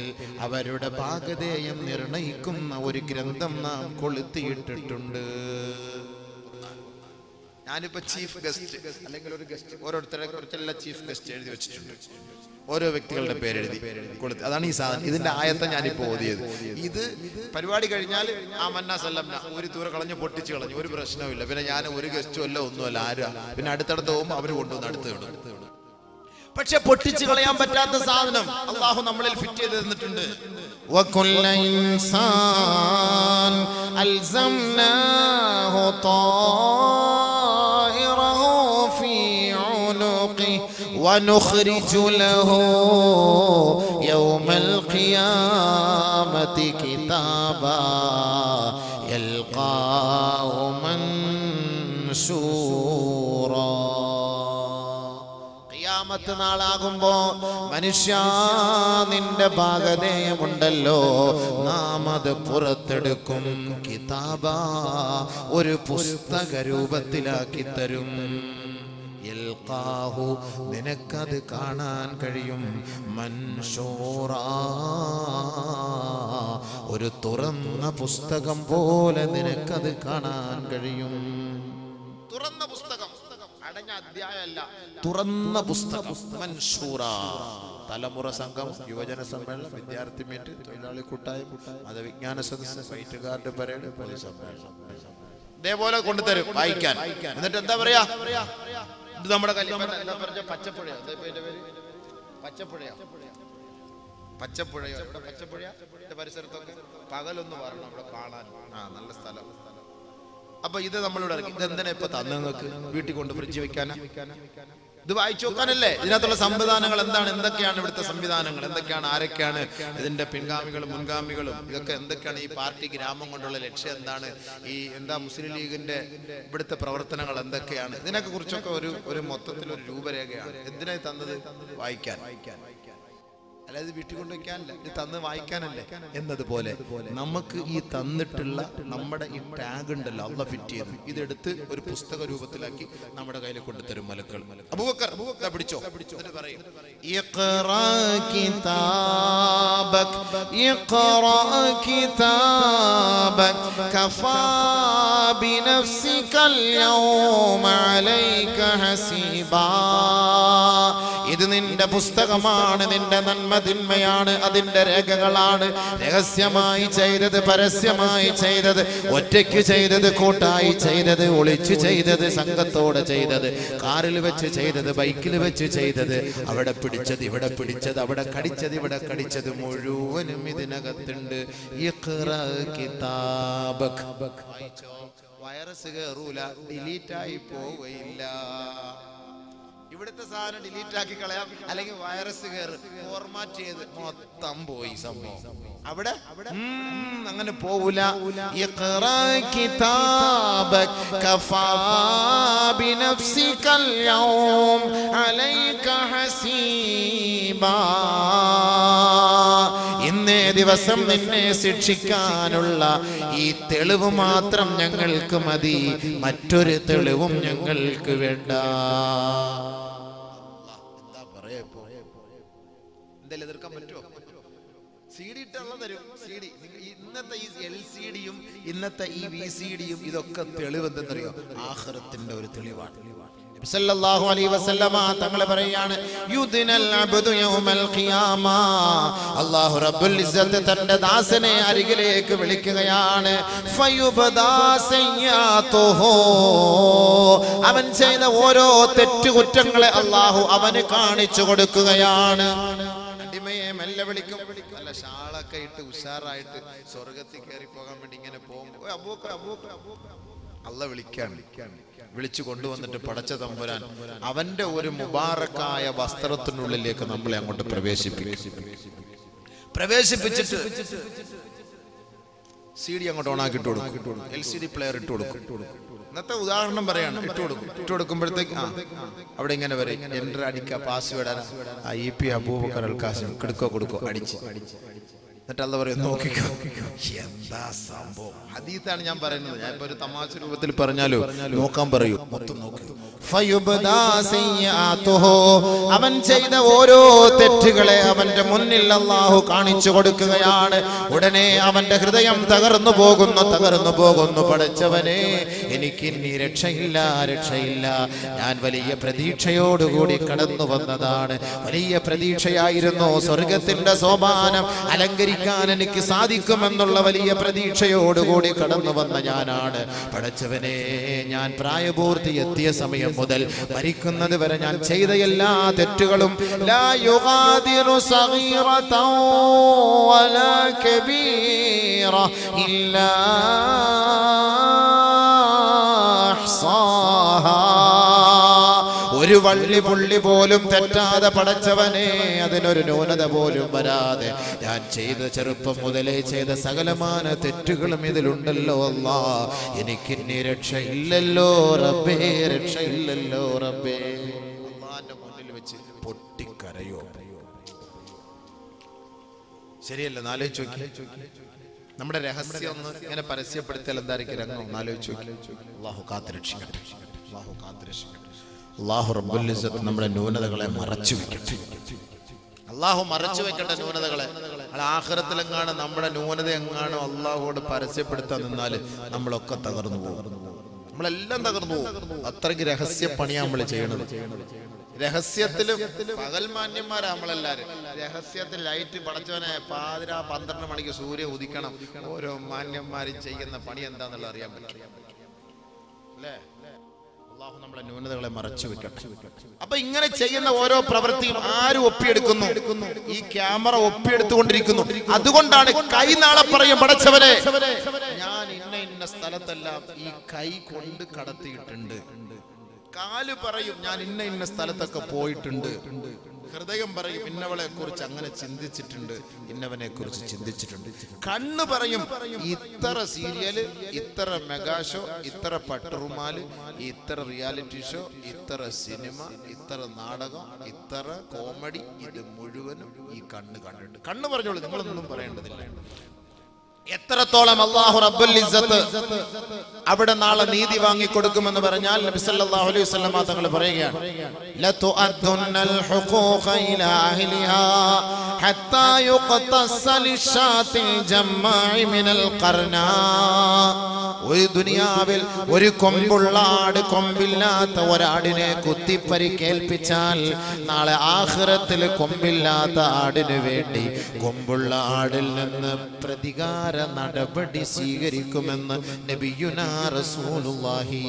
അവരുടെ ഭാഗധേയം നിർണയിക്കുന്ന ഒരു ഗ്രന്ഥം നാം കൊളുത്തിയിട്ടിട്ടുണ്ട്. ഞാനിപ്പോ ചീഫ് ഗസ്റ്റ് അല്ലെങ്കിൽ ഒരു ഗസ്റ്റ് ഓരോരുത്തരെ കുറിച്ചുള്ള ചീഫ് ഗസ്റ്റ് എഴുതി വെച്ചിട്ടുണ്ട്. ഓരോ വ്യക്തികളുടെ പേരെഴുതി കൊടുത്ത്. അതാണ് ഈ സാധനം. ഇതിന്റെ ആയത്തെ ഞാനിപ്പോ ഓതിയത്. ഇത് പരിപാടി കഴിഞ്ഞാൽ ആ മന്നാ സല്ലംന ഒരു തൂര കളഞ്ഞ് പൊട്ടിച്ച് കളഞ്ഞു, ഒരു പ്രശ്നവുമില്ല. പിന്നെ ഞാൻ ഒരു ഗസ്റ്റും അല്ല, ഒന്നുമല്ല, ആരാ. പിന്നെ അടുത്തടുത്ത് പോകുമ്പോൾ അവര് കൊണ്ടുവന്ന് അടുത്ത് ഇടും. പക്ഷെ പൊട്ടിച്ച് കളയാൻ പറ്റാത്ത സാധനം അള്ളാഹു നമ്മളിൽ ഫിറ്റ് ചെയ്ത് തന്നിട്ടുണ്ട്. وكل إنسان ألزمناه طائره في عنقه ونخرج له يوم القيامة كتابا يلقاه منشورا. ഖിയാമത്ത് നാളാകുമ്പോ മനുഷ്യ നിന്റെ ഭാഗധേയമുണ്ടല്ലോ, നാം അത് പുറത്തെടുക്കും. കിതാബ, ഒരു പുസ്തക രൂപത്തിലാക്കി തരും. യൽഖാഹു, നിനക്കത് കാണാൻ കഴിയും. മൻശൂറാ, ഒരു തുറന്ന പുസ്തകം പോലെ നിനക്കത് കാണാൻ കഴിയും. തുറന്ന പുസ്തകം, അടഞ്ഞ അധ്യായമല്ല, തുറന്ന പുസ്തകം. മൻശൂറാ. തലമുറ സംഘം, യുവജന സമ്മേളനം, വിദ്യാർത്ഥി മീറ്റ്, തൊഴിലാളി കൂട്ടായ്മ, മതവിജ്ഞാന സദസ്സ്, ഫൈറ്റ് ഗാർഡ് പരേഡ്, പോലീസ് സമ്മേളനം, ഇതേപോലെ കൊണ്ടുതരും വായിക്കാൻ. എന്നിട്ട് എന്താ പറയാ, ഇത് നമ്മുടെ പച്ചപ്പുഴയോ, പച്ചപ്പുഴയോ, ഇവിടെ പച്ചപ്പുഴ പരിസരത്തൊക്കെ പകലൊന്ന് വരണം അവിടെ കാണാൻ. നല്ല സ്ഥലം. അപ്പൊ ഇത് നമ്മളിവിടെ ഇറക്കി. ഇതെന്തിനാ ഇപ്പൊ തന്നങ്ങൾക്ക്? വീട്ടിൽ കൊണ്ട് ഫ്രിഡ്ജ് വെക്കാനാ? ഇത് വായിച്ചു നോക്കാനല്ലേ? ഇതിനകത്തുള്ള സംവിധാനങ്ങൾ എന്താണ്, എന്തൊക്കെയാണ് ഇവിടുത്തെ സംവിധാനങ്ങൾ, എന്തൊക്കെയാണ്, ആരൊക്കെയാണ് ഇതിന്റെ പിൻഗാമികളും മുൻഗാമികളും, ഇതൊക്കെ എന്തൊക്കെയാണ്, ഈ പാർട്ടി ഗ്രാമം കൊണ്ടുള്ള ലക്ഷ്യം എന്താണ്, ഈ മുസ്ലിം ലീഗിന്റെ ഇവിടുത്തെ പ്രവർത്തനങ്ങൾ എന്തൊക്കെയാണ്, ഇതിനൊക്കെ കുറിച്ചൊക്കെ ഒരു മൊത്തത്തിൽ ഒരു രൂപരേഖയാണ്. എന്തിനായി തന്നത്? വായിക്കാൻ. അതായത് വീട്ടിൽ കൊണ്ടുവയ്ക്കാനല്ല, ഇത് തന്ന് വായിക്കാനല്ലേ. എന്നതുപോലെ നമുക്ക് ഈ തന്നിട്ടുള്ള നമ്മുടെ ഈ ടാഗ് ഉണ്ടല്ലോ, അള്ളാഹ് ഫിറ്റ് ചെയ്ത് ഇതെടുത്ത് ഒരു പുസ്തക രൂപത്തിലാക്കി നമ്മുടെ കയ്യിൽ കൊണ്ടുതരും മലക്കൾ. അബൂബക്കർ പിടിച്ചോ, പറയും ഇഖ്റാ കിതാബക് ഇഖ്റാ കിതാബക് കഫാ ബിനഫ്സികൽ യൗമ അലൈക ഹസീബാ. ഇത് നിന്റെ പുസ്തകമാണ്, നിന്റെ നന്മതിന്മയാണ്, അതിന്റെ രേഖകളാണ്. രഹസ്യമായി ചെയ്തത്, പരസ്യമായി ചെയ്തത്, ഒറ്റയ്ക്ക് ചെയ്തത്, കൂട്ടായി ചെയ്തത്, ഒളിച്ചു ചെയ്തത്, സംഘത്തോടെ ചെയ്തത്, കാറിൽ വെച്ച് ചെയ്തത്, ബൈക്കിൽ വെച്ച് ചെയ്തത്, അവിടെ പിടിച്ചത്, ഇവിടെ പിടിച്ചത്, അവിടെ കടിച്ചത്, ഇവിടെ കടിച്ചത്, മുഴുവനും ഇതിനകത്തുണ്ട്. ഇഖ്റാ കിതാബക്. വൈറസ് കയറൂല, ഡിലീറ്റായി പോവുകയില്ല. ഇവിടുത്തെ സാധനം ഡിലീറ്റ് ആക്കി കളയാം, അല്ലെങ്കിൽ വൈറസ് കയറി ഫോർമാറ്റ് ചെയ്ത് മൊത്തം പോയി സംഭവം. അവിടെ അങ്ങനെ പോവൂല. ഇഖ്റാ കിതാബക് കഫാ ബിനഫ്സികൽ യൗം അലൈക ഹസീബാ. ഇന്നേ ദിവസം നിന്നെ ശിക്ഷിക്കാനുള്ള ഈ തെളിവ് മാത്രം ഞങ്ങൾക്ക് മതി, മറ്റൊരു തെളിവും ഞങ്ങൾക്ക് വേണ്ട. എന്തായാലും എതിർക്കാൻ പറ്റുമോ? CD ഇട്ടുള്ള തരും. CD ഇന്നത്തെ ഈ LCD യും ഇന്നത്തെ ഈ VCD യും ഇതൊക്കെ തെളിവ് എന്തെന്നറിയോ? ആഖിറത്തിന്റെ ഒരു തെളിവാണ്. സല്ലല്ലാഹു അലൈഹി വസല്ലമ തങ്ങൾ പറയാണ്, യുദ്നൽ അബ്ദു യൗമൽ ഖിയാമ. അല്ലാഹു റബ്ബുൽ ഇസ്സത്ത് തന്റെ ദാസനെ അരികിലേക്ക് വിളിക്കുകയാണ്. ഫയുബദാ സയ്യാതുഹു. അവൻ ചെയ്ത ഓരോ തെറ്റുകുറ്റങ്ങളെ അല്ലാഹു അവന് കാണിച്ചു കൊടുക്കുകയാണ്. അടിമയെ മെല്ലെ വിളിക്കും, നല്ല ഷാളൊക്കെ ഇട്ട് ഉഷാറായിട്ട് സ്വർഗത്തിൽ കയറി പോകാൻ വേണ്ടി ഇങ്ങനെ പോകും. അല്ലാഹു വിളിക്കാണ്. വിളിച്ചു കൊണ്ടുവന്നിട്ട് പടച്ച തമ്പുരാൻ അവന്റെ ഒരു മുബാറക്കായ വസ്ത്രത്തിനുള്ളിലേക്ക് നമ്മളെ അങ്ങോട്ട് പ്രവേശിപ്പിച്ചിട്ട് CD അങ്ങോട്ട് ഓണാക്കിട്ട് കൊടുക്കും, LCD പ്ലെയർ ഇട്ട് കൊടുക്കും. ഇന്നത്തെ ഉദാഹരണം പറയാണ്, ഇട്ട് കൊടുക്കുമ്പോഴത്തേക്ക് അവിടെ ഇങ്ങനെ വരെ എൻ്റർ അടിക്കുക, പാസ്വേഡ് EP അബൂബക്കർ അൽ ഖാസിം കൊടുക്കോ അടിച്ച് എന്നിട്ട് അല്ലാഹു പറയും നോക്കിക്കോ. എന്താ സംഭവം? ഹദീസാണ് ഞാൻ പറയുന്നത്. ഞാൻ ഇപ്പൊ ഒരു തമാശ രൂപത്തിൽ പറഞ്ഞാലോ നോക്കാൻ പറയൂ, മൊത്തം നോക്കൂ. അവൻ ചെയ്ത ഓരോ തെറ്റുകളെ അവന്റെ മുന്നിൽ അല്ലാഹു കാണിച്ചു കൊടുക്കുകയാണ്. ഉടനെ അവന്റെ ഹൃദയം തകർന്നു പോകുന്നു. പടച്ചവനെ, എനിക്ക് ഇനി രക്ഷയില്ല. ഞാൻ വലിയ പ്രതീക്ഷയോടുകൂടി കടന്നു വന്നതാണ്. വലിയ പ്രതീക്ഷയായിരുന്നു. സ്വർഗത്തിന്റെ സോപാനം അലങ്കരിക്കാൻ എനിക്ക് സാധിക്കുമെന്നുള്ള വലിയ പ്രതീക്ഷയോടുകൂടി കടന്നു വന്ന ഞാനാണ്. പടച്ചവനെ, ഞാൻ പ്രായപൂർത്തി എത്തിയ സമയം മുതൽ മരിക്കുന്നത് വരെ ഞാൻ ചെയ്ത എല്ലാ തെറ്റുകളും ലാ യുഗാദിറു സഗീറതൻ വലാ കബീറ ഇല്ലാ അഹ്സാഹാ. ഒരു വള്ളി പുള്ളി പോലും തെറ്റാതെ പടച്ചവനെ, അതിനൊരു ന്യൂനത പോലും വരാതെ ഞാൻ ചെയ്ത ചെറുപ്പം മുതലേ ചെയ്ത സകലമാന തെറ്റുകളും ഇതിലുണ്ടല്ലോ അല്ലാ. എനിക്കിനി രക്ഷയില്ലല്ലോ റബ്ബേ, അല്ലാഹുവിന്റെ മുന്നിൽ വെച്ച് പൊട്ടിക്കരയോ? ശരിയല്ല? നാലോചിച്ച് നോക്കി. നമ്മുടെ രഹസ്യം ഒന്ന് ഇങ്ങനെ പരസ്യപ്പെടുത്തിയാൽ എന്തായിരിക്കും രംഗം? നാലോചിച്ച് നോക്കി. അല്ലാഹു കാത്തുരക്ഷിക്കട്ടെ. അല്ലാഹു റബ്ബുൽ ഇസ്സത്ത് നമ്മുടെ ന്യൂനതകളെ മറച്ചു വെക്കട്ടെ. അല്ലാഹു മറച്ചു വെക്കട്ടെ ന്യൂനതകളെ. ആഖിറത്തിലെങ്ങാണ് നമ്മുടെ ന്യൂനത എങ്ങാണോ അല്ലാഹുവോട് പരസ്യപ്പെടുത്താൻ നിന്നാൽ നമ്മളൊക്കെ തകർന്നു പോകും. നമ്മളെല്ലാം തകർന്നു പോകും. അത്രയ്ക്ക് രഹസ്യ പണിയാണ് നമ്മൾ ചെയ്യണത്. രഹസ്യത്തിലും പകൽമാന്യന്മാരാ നമ്മളെല്ലാരും. രഹസ്യത്തിൽ ലൈറ്റ് പടച്ചവനെ പാതിര 12 മണിക്ക് സൂര്യൻ ഉദിക്കണം. ഓരോ മാന്യന്മാരും ചെയ്യുന്ന പണി എന്താന്നുള്ളത് അറിയാൻ പറ്റും അല്ലേ? അല്ലാഹു നമ്മളെ ന്യൂനതകളെ മറച്ചു വെക്കട്ടെ. അപ്പൊ ഇങ്ങനെ ചെയ്യുന്ന ഓരോ പ്രവൃത്തിയും ആരും ഒപ്പിയെടുക്കുന്നു? ഈ ക്യാമറ ഒപ്പിയെടുത്തുകൊണ്ടിരിക്കുന്നു. അതുകൊണ്ടാണ് കൈ നാളെ പറയും, പടച്ചവനെ, ഞാൻ ഇന്ന സ്ഥലത്തെല്ലാം ഈ കൈ കൊണ്ട് കടത്തിയിട്ടുണ്ട്. കാല് പറയും, ഞാൻ ഇന്ന സ്ഥലത്തൊക്കെ പോയിട്ടുണ്ട്. ഹൃദയം പറയും, ഇന്നവളെ കുറിച്ച് അങ്ങനെ ചിന്തിച്ചിട്ടുണ്ട്, ഇന്നവനെ കുറിച്ച് ചിന്തിച്ചിട്ടുണ്ട്. കണ്ണ് പറയും, ഇത്ര സീരിയല്, ഇത്ര മെഗാ ഷോ, ഇത്ര പട്ടുറുമാല്, ഇത്ര റിയാലിറ്റി ഷോ, ഇത്ര സിനിമ, ഇത്ര നാടകം, ഇത്ര കോമഡി, ഇത് മുഴുവനും ഈ കണ്ണ് കണ്ടിട്ടുണ്ട്. കണ്ണ് പറഞ്ഞോളൂ, നിങ്ങളൊന്നും പറയേണ്ടതില്ല. എത്രത്തോളം അല്ലാഹു റബ്ബുൽ ഇസ്സത്ത് അവിടെ നാളെ നീതി വാങ്ങി കൊടുക്കുമെന്ന് പറഞ്ഞാൽ നബി സല്ലല്ലാഹു അലൈഹി വസല്ലം തങ്ങൾ പറയുകയാണ്, ലതുഅദ്ദുന്നൽ ഹുഖൂഖ ഇലാ അഹ്ലിഹാ ഹത്താ യുഖ്തസ്സ ലിശാത്തിൽ ജമ്മാഇ മിനൽ ഖർനാ. ഒരു ദുനിയാവിൽ ഒരു കൊമ്പുള്ള ആട് കൊമ്പില്ലാത്ത ഒരാടിനെ കുത്തിപ്പരിക്കേൽപ്പിച്ചാൽ നാളെ ആഖിറത്തിൽ കൊമ്പില്ലാത്ത ആടിന് വേണ്ടി കൊമ്പുള്ള ആടിൽ നിന്ന് പ്രതികാര നടപടി സ്വീകരിക്കുമെന്ന് നബിയുനാ റസൂലുള്ളാഹി.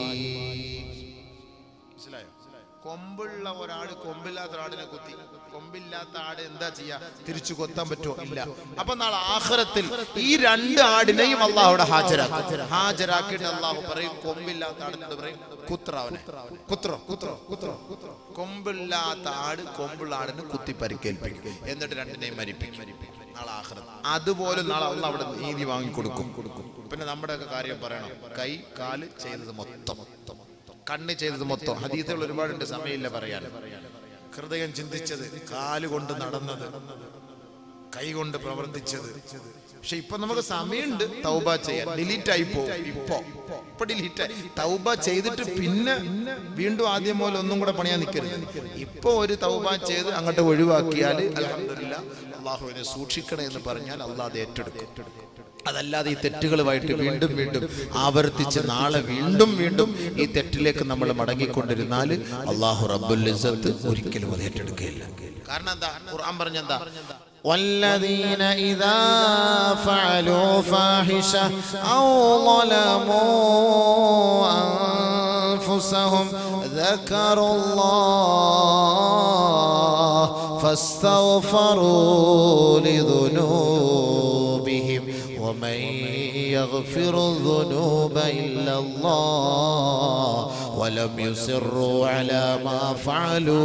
കൊമ്പുള്ള ഒരാട് കൊമ്പില്ലാത്ത ഒരാടിനെ കുത്തി, കൊമ്പില്ലാത്ത ആട് എന്താ ചെയ്യാ? തിരിച്ചു കൊത്താൻ പറ്റുമോ? ഇല്ല. അപ്പൊ നാളെ ആഖിറത്തിൽ ഈ രണ്ട് ആടിനെയും അല്ലാഹു അവിടെ ഹാജരാക്കിയിട്ട് അല്ലാഹു പറയും, കൊമ്പില്ലാത്ത ആടിനോട് പറയും, കുത്രവനെ, കുത്രോ. കൊമ്പില്ലാത്ത ആട് കൊമ്പുള്ള ആടിന് കുത്തി പരിക്കേൽപ്പിക്കും, എന്നിട്ട് രണ്ടിനെയും മരിപ്പിക്കും നാളെ ആഖിറത്ത്. അതുപോലെ നാളെ അല്ലാഹു അവിടെ നീതി വാങ്ങിക്കൊടുക്കും. പിന്നെ നമ്മുടെയൊക്കെ കാര്യം പറയണം. കൈ കാല് ചെയ്തത് മൊത്തം, കണ്ണ് ചെയ്തത് മൊത്തം. ഹദീസുകൾ ഒരുപാടുണ്ട്, സമയമില്ല പറയാൻ. ഹൃദയം ചിന്തിച്ചത്, കാലുകൊണ്ട് നടന്നത്, കൈ കൊണ്ട് പ്രവർത്തിച്ചത്. പക്ഷെ ഇപ്പൊ നമുക്ക് സമയമുണ്ട് തൗബ ചെയ്യാൻ. ഡിലീറ്റ് ആയി പോകും. ഇപ്പൊ ഡിലീറ്റ് ആയി. തൗബ ചെയ്തിട്ട് പിന്നെ വീണ്ടും ആദ്യം പോലെ ഒന്നും കൂടെ പണിയാൻ നിൽക്കരുത്. ഇപ്പൊ ഒരു തൗബ ചെയ്ത് അങ്ങോട്ട് ഒഴിവാക്കിയാൽ അൽഹംദുലില്ലാഹ്, അല്ലാഹുവിനെ സൂക്ഷിക്കണേ എന്ന് പറഞ്ഞാൽ അല്ലാഹ് അത് ഏറ്റെടുക്കും. അതല്ലാതെ ഈ തെറ്റുകളുമായിട്ട് വീണ്ടും ആവർത്തിച്ച് നാളെ വീണ്ടും ഈ തെറ്റിലേക്ക് നമ്മൾ മടങ്ങിക്കൊണ്ടിരുന്നാൽ അല്ലാഹു റബ്ബുൽ ഇസ്സത്ത് ഒരിക്കലും അത് ഏറ്റെടുക്കുകയില്ല. കാരണം എന്താ? ഖുർആൻ പറഞ്ഞെന്താ? والذين إذا فعلوا فاحشة أو ظلموا أنفسهم ذكروا الله فاستغفروا لذنوبهم ومن يغفر الذنوب إلا الله വലം യുസിറു അലാ മാ ഫഅലൂ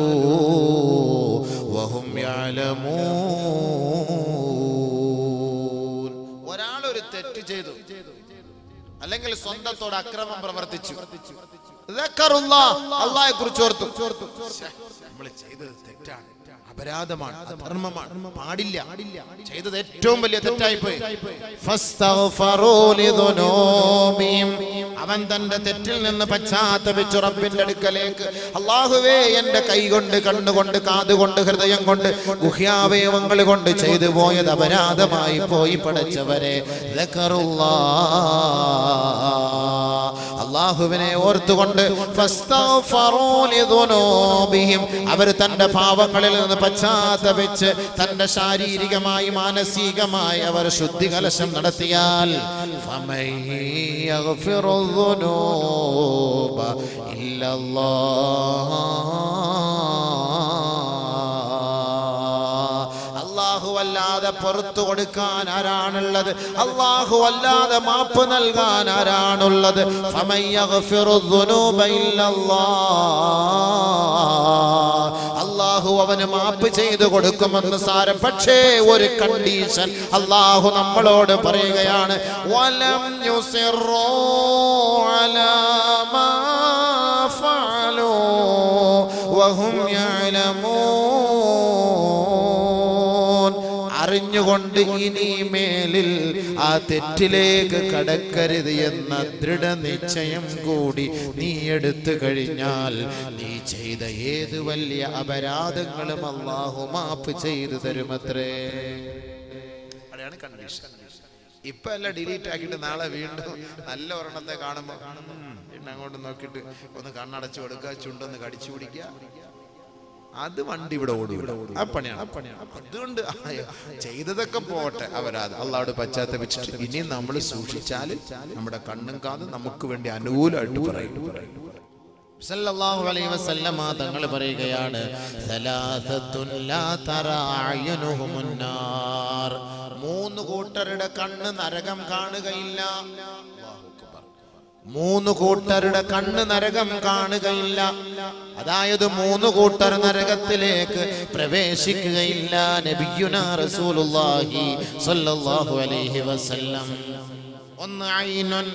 വഹും യഅലമൂൻ. ഒരാൾ ഒരു തെറ്റ് ചെയ്തു, അല്ലെങ്കിൽ സ്വന്തത്തോട് അക്രമം പ്രവർത്തിച്ചു, അല്ലാഹയെ കുറിച്ച് ഓർത്തു, നമ്മൾ ചെയ്തത് തെറ്റാണ്, അപരാധമാണ്, അധർമ്മമാണ്, പാടില്ല, ചെയ്തത് ഏറ്റവും വലിയ തെറ്റായിപ്പോയി. അവൻ തന്റെ തെറ്റിൽ നിന്ന് പശ്ചാത്തപിച്ചു റബ്ബിന്റെ അടുക്കലേക്ക്, അല്ലാഹുവേ എന്റെ കൈകൊണ്ട്, കണ്ണുകൊണ്ട്, കാതുകൊണ്ട്, ഹൃദയം കൊണ്ട്, ഗുഹ്യാവയവങ്ങൾ കൊണ്ട് ചെയ്തു പോയത് അപരാധമായി പോയി പടച്ചവരെ. അല്ലാഹുവിനെ ഓർത്തുകൊണ്ട് അവർ തന്റെ പാവങ്ങളിൽ നിന്ന് പശ്ചാത്തപിച്ച് തന്റെ ശാരീരികമായി മാനസികമായി അവർ ശുദ്ധി കലശം നടത്തിയാൽ അല്ലാഹു അല്ലാതെ പുറത്തു കൊടുക്കാൻ ആരാണുള്ളത്? അല്ലാഹു അല്ലാതെ മാപ്പ് നൽകാൻ ആരാണുള്ളത്? അല്ലാഹു അവന് മാപ്പ് ചെയ്തു കൊടുക്കുമെന്ന് സാരം. പക്ഷേ ഒരു കണ്ടീഷൻ അല്ലാഹു നമ്മളോട് പറയുകയാണ്, വലം യുസിറൂ അലാ മാ ഫഅലൂ വഹും യഅലമൂൻ. അറിഞ്ഞുകൊണ്ട് ഇനി മേലിൽ ആ തെറ്റിലേക്ക് കടക്കരുത് എന്ന ദൃഢനിശ്ചയം കൂടി നീ എടുത്തു കഴിഞ്ഞാൽ നീ ചെയ്ത ഏത് വലിയ അപരാധങ്ങളും അല്ലാഹു മാപ്പ് ചെയ്തു തരുമത്രേ. അതാണ് കണ്ടീഷൻ. ഇപ്പൊ എല്ലാം ഡിലീറ്റ് ആക്കിയിട്ട് നാളെ വീണ്ടും നല്ല ഒരെണ്ണത്തെ കാണുമ്പോ പിന്നെ അങ്ങോട്ട് നോക്കിയിട്ട് ഒന്ന് കണ്ണടച്ചു കൊടുക്കുക, ചുണ്ടൊന്ന് കടിച്ചു പിടിക്കുക, അത് വണ്ടി ഇവിടെ ഓടിവിടെ ആ പണിയാണ്. അതുകൊണ്ട് ചെയ്തതൊക്കെ പോട്ടെ, അവരത് അള്ളാഹുവോട് പശ്ചാത്തപിച്ചിട്ട് ഇനി നമ്മൾ സൂക്ഷിച്ചാൽ നമ്മുടെ കണ്ണും കാതും നമുക്ക് വേണ്ടി അനുകൂലമായിട്ട് പറയും. സല്ലല്ലാഹു അലൈഹി വസല്ലമ തങ്ങൾ പറയുകയാണ്, സലാസത്തുൻ ലാ തറാ അയ്യുനുഹുമുൻ നാർ. മൂന്ന് കൂട്ടരുടെ കണ്ണ് നരകം കാണുകയില്ല. മൂന്ന് കൂട്ടരുടെ കണ്ണ് നരകം കാണുകയില്ല. അതായത് മൂന്ന് കൂട്ടർ നരകത്തിലേക്ക് പ്രവേശിക്കുകയില്ല. നബിയുനാ റസൂലുള്ളാഹി സ്വല്ലല്ലാഹു അലൈഹി വസല്ലം. ഒന്ന് ഐനുൻ,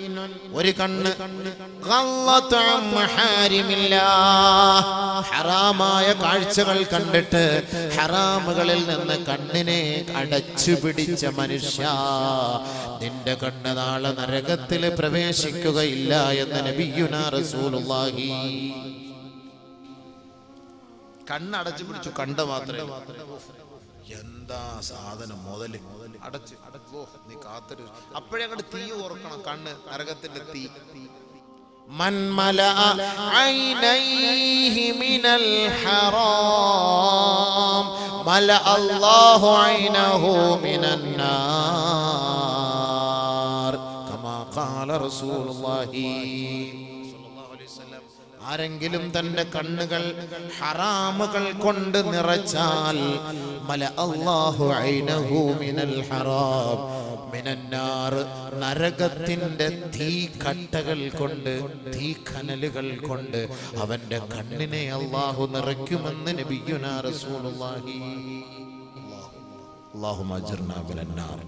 ഒരു കണ്ണ്, ഗല്ലതു അൻ മഹാരിമില്ലാഹ്, ഹറാമായ കാഴ്ചകൾ കണ്ടിട്ട് ഹറാമുകളിൽ നിന്ന് കണ്ണിനെ അടച്ചു പിടിച്ച മനുഷ്യ, നിന്റെ കണ്ണ് നാളെ നരകത്തിൽ പ്രവേശിക്കുകയില്ല എന്ന് നബിയുനാ റസൂലുള്ളാഹി. കണ്ണടച്ചു പിടിച്ചു, കണ്ട മാത്രമേ. എന്താ സാധനം മുതല് അടച്ച് നീ കാത്തൊരു അപ്പോഴേ അങ്ങോട്ട് തീ ഓർക്കണം. കണ്ണ് നരകത്തിന്റെ തീ. മൻ മലഅ ഐനൈഹി മിനൽ ഹറാം മലഅ അല്ലാഹു ഐനഹു മിനൻ നാർ കമാ ഖാല റസൂലുള്ളാഹി. ആരെങ്കിലും തന്റെ കണ്ണുകൾ ഹറാമുകൾ കൊണ്ട് നിറച്ചാൽ മല അല്ലാഹു ഐനഹു മിനൽ ഹറാം മിനൻ നാർ, നരകത്തിന്റെ തീ കട്ടകൾ കൊണ്ട്, തീ കനലുകൾ കൊണ്ട് അവന്റെ കണ്ണിനെ അല്ലാഹു നിറയ്ക്കുമെന്ന് നബിയുനാ റസൂലുള്ളാഹി. അല്ലാഹുമ്മ അജ്ർനാ മിനൻ നാർ.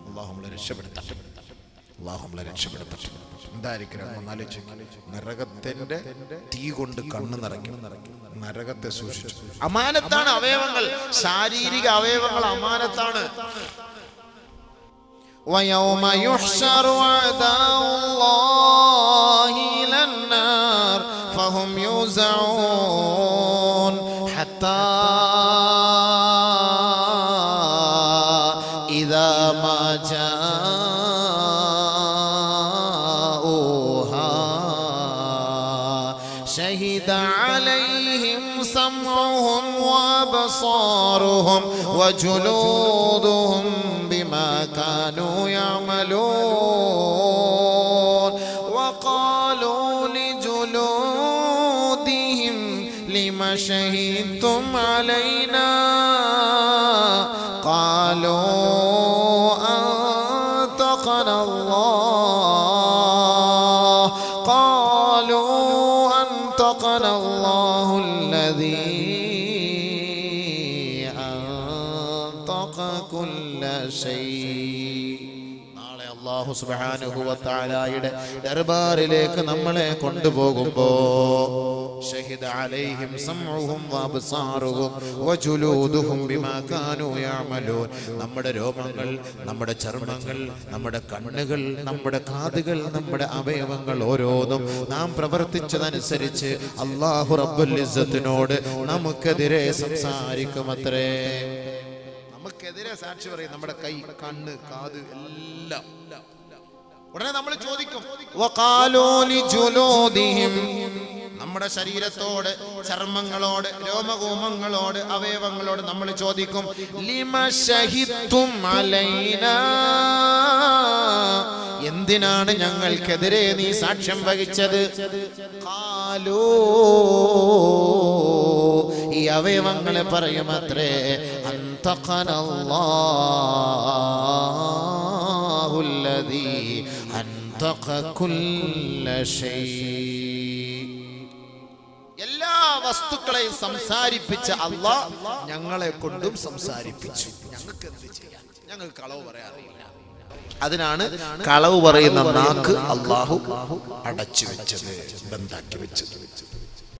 അല്ലാഹുമ്മ രക്ഷപ്പെടുത്തട്ടെ, അല്ലാഹുമ്മ രക്ഷപ്പെടുത്തട്ടെ. എന്തായിരിക്കും നരകത്തിന്റെ തീ കൊണ്ട് കണ്ണ് നിറയ്ക്കും. നരകത്തെ സൂക്ഷിച്ചു. അമാനത്താണ് അവയവങ്ങൾ, ശാരീരിക അവയവങ്ങൾ അമാനത്താണ്. وَيَوْمَ يُحْشَرُ أَعْدَاءُ اللَّهِ إِلَى النَّارِ فَهُمْ يُوزَعُونَ حَتَّى إِذَا مَا جَاءُوهَا شَهِدَ عَلَيْهِمْ سَمْعُهُمْ وَأَبْصَارُهُمْ وَجُلُودُهُمْ بما كانوا يعملون وقالوا لجلودهم لم شهدتم علينا قالوا أنطقنا الله قالوا ശൈഇ. നാളെ അല്ലാഹു സുബ്ഹാനഹു വ തആലയുടെ ദർബാറിലേക്ക് നമ്മളെ കൊണ്ടുപോകുമ്പോ ഷഹിദ അലൈഹിം സമഉഹും വഅബ്സാറുഹും വജുലൂദുഹും ബിമാ കാനൂ യഅമലൂൻ. നമ്മുടെ രോമങ്ങൾ, നമ്മുടെ ചർമ്മങ്ങൾ, നമ്മുടെ കണ്ണുകൾ, നമ്മുടെ കാതുകൾ, നമ്മുടെ അവയവങ്ങൾ ഓരോന്നും നാം പ്രവർത്തിച്ചതനുസരിച്ച് അല്ലാഹു റബ്ബുൽ ഇസ്സത്തിനോട് നമുക്കെതിരെ സംസാരിക്കുമത്രേ. നമുക്കെതിരെ സാക്ഷി പറയും. നമ്മുടെ കൈ, കണ്ണ്, കാത് എല്ലാം. ഉടനെ നമ്മൾ ചോദിക്കും, വഖാലൂ ലിജുലൂദിഹിം, നമ്മുടെ ശരീരത്തോട്, ചർമ്മങ്ങളോട്, രോമകൂമങ്ങളോട്, അവയവങ്ങളോട് നമ്മൾ ചോദിക്കും, ലിമ ശഹിദ്തും അലൈനാ, എന്തിനാണ് ഞങ്ങൾക്കെതിരെ നീ സാക്ഷ്യം വഹിച്ചത്? ഖാലൂ, ഈ അവയവങ്ങളെ പറയുമത്രേ, അൻതഖനല്ലാഹുല്ലദീ അൻതഖ കുല്ല ശൈഇ. എല്ലാ വസ്തുക്കളെയും സംസാരിപ്പിച്ച അല്ലാഹ് ഞങ്ങളെ കൊണ്ടും സംസാരിപ്പിച്ചു. ഞങ്ങൾക്ക് എന്ത് ചെയ്യാൻ? ഞങ്ങൾക്ക് കളവ് പറയാൻ അറിയില്ല. അതിനാണ് കളവ് പറയുന്ന നാക്ക് അല്ലാഹു അടച്ചു വെച്ചത്, ബന്ധാക്കി വെച്ചത്.